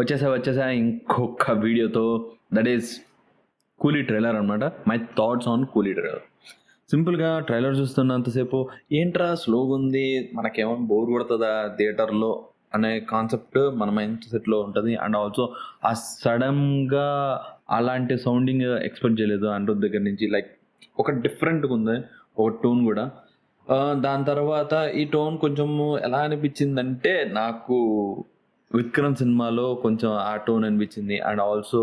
వచ్చేసా ఇంకొక వీడియోతో. దట్ ఈస్ కూలీ ట్రైలర్ అనమాట. మై థాట్స్ ఆన్ కూలీ ట్రైలర్. సింపుల్గా ట్రైలర్ చూస్తున్నంతసేపు ఏంట్రా స్లోగా ఉంది, మనకేమైనా బోర్ కొడుతుందా థియేటర్లో అనే కాన్సెప్ట్ మన మైండ్ సెట్లో ఉంటుంది. అండ్ ఆల్సో ఆ సడన్గా అలాంటి సౌండింగ్ ఎక్స్పెక్ట్ చేయలేదు అనిరుద్ దగ్గర నుంచి. లైక్ ఒక డిఫరెంట్గా ఉంది ఒక టోన్ కూడా. దాని తర్వాత ఈ టోన్ కొంచెం ఎలా అనిపించిందంటే నాకు విక్రమ్ సినిమాలో కొంచెం ఆ టోన్ అనిపించింది. అండ్ ఆల్సో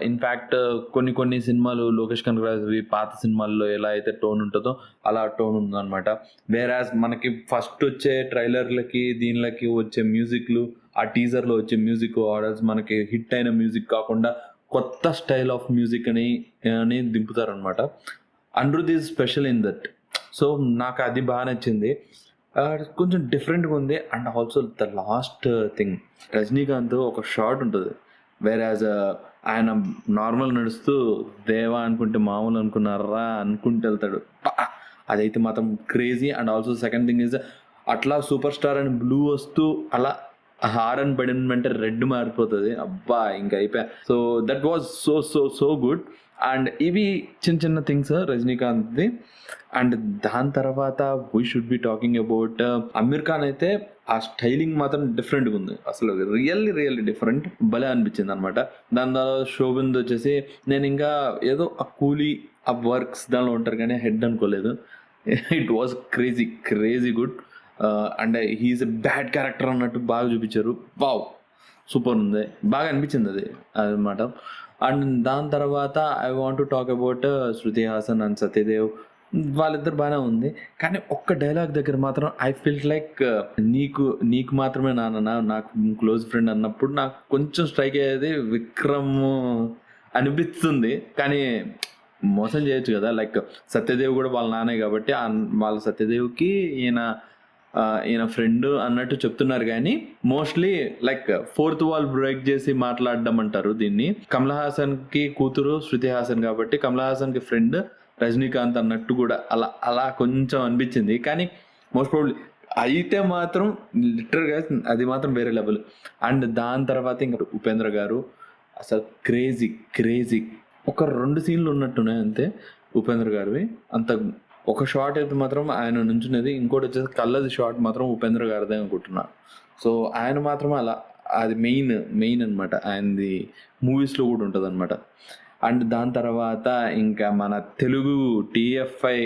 ఇన్ఫ్యాక్ట్ కొన్ని సినిమాలు లోకేష్ కనగరాజ్వి పాత సినిమాల్లో ఎలా అయితే టోన్ ఉంటుందో అలా టోన్ ఉందన్నమాట. వేరాజ్ మనకి ఫస్ట్ వచ్చే ట్రైలర్లకి దీనిలకి వచ్చే మ్యూజిక్లు, ఆ టీజర్లో వచ్చే మ్యూజిక్ ఆర్డర్స్ మనకి హిట్ అయిన మ్యూజిక్ కాకుండా కొత్త స్టైల్ ఆఫ్ మ్యూజిక్ అని దింపుతారనమాట. Anirudh is special in that. So నాకు అది బాగా నచ్చింది. కొంచెం డిఫరెంట్గా ఉంది. And also the last thing, Rajinikanth ఒక షాట్ ఉంటుంది. వేరాజ్ ఆయన నార్మల్ నడుస్తూ దేవా అనుకుంటే మామూలు అనుకున్నారా అనుకుంటూ వెళ్తాడు. అదైతే మాత్రం crazy. And also second thing is అట్లా సూపర్ స్టార్ అని బ్లూ వస్తూ అలా హారన్ పడినమంటే రెడ్ మారిపోతుంది. అబ్బా ఇంకా అయిపోయా. So that was so so so good. And ఇవి చిన్న థింగ్స్ రజనీకాంత్ది. అండ్ దాని తర్వాత we should be talking about Aamir Khan. అయితే ఆ స్టైలింగ్ మాత్రం డిఫరెంట్గా ఉంది, అసలు రియల్లీ డిఫరెంట్, భలే అనిపించింది అనమాట. దాని తర్వాత శోభింద్ వచ్చేసి నేను ఇంకా ఏదో ఆ కూలీ ఆ వర్క్స్ దానిలో ఉంటారు కానీ హెడ్ అనుకోలేదు. It was crazy good. And he is a bad character అన్నట్టు బాగా చూపించారు. వావ్ సూపర్ ఉంది, బాగా అనిపించింది అది అనమాట. అండ్ దాని తర్వాత I want to talk about Shruti Haasan and Satyadev. వాళ్ళిద్దరు బాగానే ఉంది కానీ ఒక్క డైలాగ్ దగ్గర మాత్రం ఐ ఫీల్ లైక్ నీకు మాత్రమే నాన్న నాకు క్లోజ్ ఫ్రెండ్ అన్నప్పుడు నాకు కొంచెం స్ట్రైక్ అయ్యేది విక్రమ్ అనిపిస్తుంది. కానీ మోసం చేయొచ్చు కదా, లైక్ సత్యదేవ్ కూడా వాళ్ళ నానే కాబట్టి వాళ్ళ సత్యదేవ్కి ఈయన ఫ్రెండ్ అన్నట్టు చెప్తున్నారు. కానీ mostly like fourth wall break చేసి మాట్లాడడం అంటారు దీన్ని. కమల్ హాసన్ కి కూతురు శృతి హాసన్ కాబట్టి కమల్ హాసన్ కి ఫ్రెండ్ రజనీకాంత్ అన్నట్టు కూడా అలా కొంచెం అనిపించింది. కానీ మోస్ట్ ప్రాబ్లీ అయితే మాత్రం లిటరల్గా అది మాత్రం వేరే లెవెల్. అండ్ దాని తర్వాత ఇంకా ఉపేంద్ర గారు అసలు క్రేజీ. ఒక 2 సీన్లు ఉన్నట్టున్నాయి అంతే ఉపేంద్ర గారివి. అంత ఒక షాట్ అయితే మాత్రం ఆయన నుంచునేది, ఇంకోటి వచ్చేసి కళ్ళది షాట్ మాత్రం ఉపేంద్ర గారిదే అనుకుంటున్నా. సో ఆయన మాత్రం అలా అది మెయిన్ అనమాట, ఆయనది మూవీస్లో కూడా ఉంటుంది అనమాట. అండ్ దాని తర్వాత ఇంకా మన తెలుగు TFI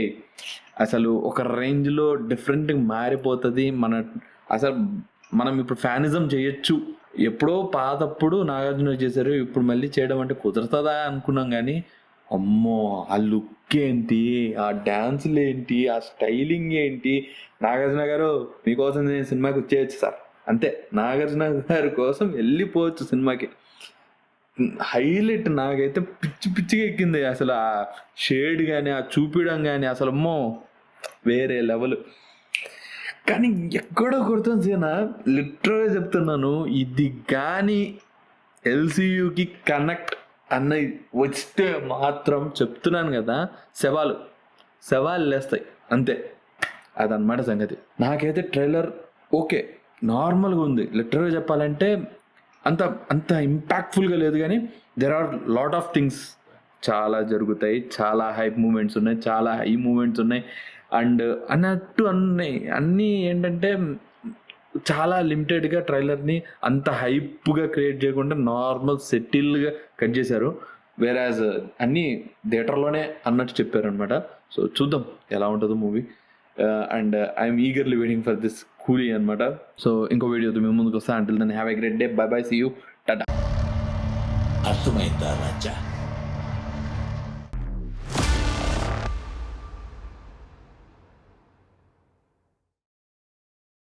అసలు ఒక రేంజ్లో డిఫరెంట్గా మారిపోతుంది. అసలు మనం ఇప్పుడు ఫ్యానిజం చేయొచ్చు. ఎప్పుడో పాతప్పుడు నాగార్జున చేశారు, ఇప్పుడు మళ్ళీ చేయడం అంటే కుదురుతుందా అనుకున్నాం. కానీ అమ్మో ఆ లుక్ ఏంటి, ఆ డ్యాన్సులు ఏంటి, ఆ స్టైలింగ్ ఏంటి. నాగార్జున గారు మీకోసం నేను సినిమాకి వచ్చేయచ్చు సార్, అంతే. నాగార్జున గారి కోసం వెళ్ళిపోవచ్చు సినిమాకి. హైలైట్ నాకైతే పిచ్చిగా ఎక్కింది అసలు. ఆ షేడ్ కానీ ఆ చూపించడం కానీ అసలు అమ్మో వేరే లెవెల్. కానీ ఎక్కడో కొడుతుంది సీనా, లిటరల్గా చెప్తున్నాను, ఇది కానీ LCUకి కనెక్ట్ అన్న వస్తే మాత్రం చెప్తున్నాను కదా, శవాలు లేస్తాయి అంతే. అదనమాట సంగతి. నాకైతే ట్రైలర్ ఓకే నార్మల్గా ఉంది. లిటరల్గా చెప్పాలంటే అంత ఇంపాక్ట్ఫుల్గా లేదు, కానీ there are lot of things చాలా జరుగుతాయి, చాలా హైప్ మూమెంట్స్ ఉన్నాయి, చాలా హై మూమెంట్స్ ఉన్నాయి. అండ్ అన్నట్టు అన్నీ ఏంటంటే చాలా లిమిటెడ్గా ట్రైలర్ని అంత హైప్గా క్రియేట్ చేయకుండా నార్మల్ సెటిల్గా కట్ చేశారు. వేరాజ్ అన్నీ థియేటర్లోనే అన్నట్టు చెప్పారనమాట. సో చూద్దాం ఎలా ఉంటుందో movie. And I'm eagerly waiting for this Coolie అనమాట. సో ఇంకో వీడియోతో మేము ముందుకు వస్తా. Until then have a great day. Bye see you, tata. అర్థమైందా రాజా?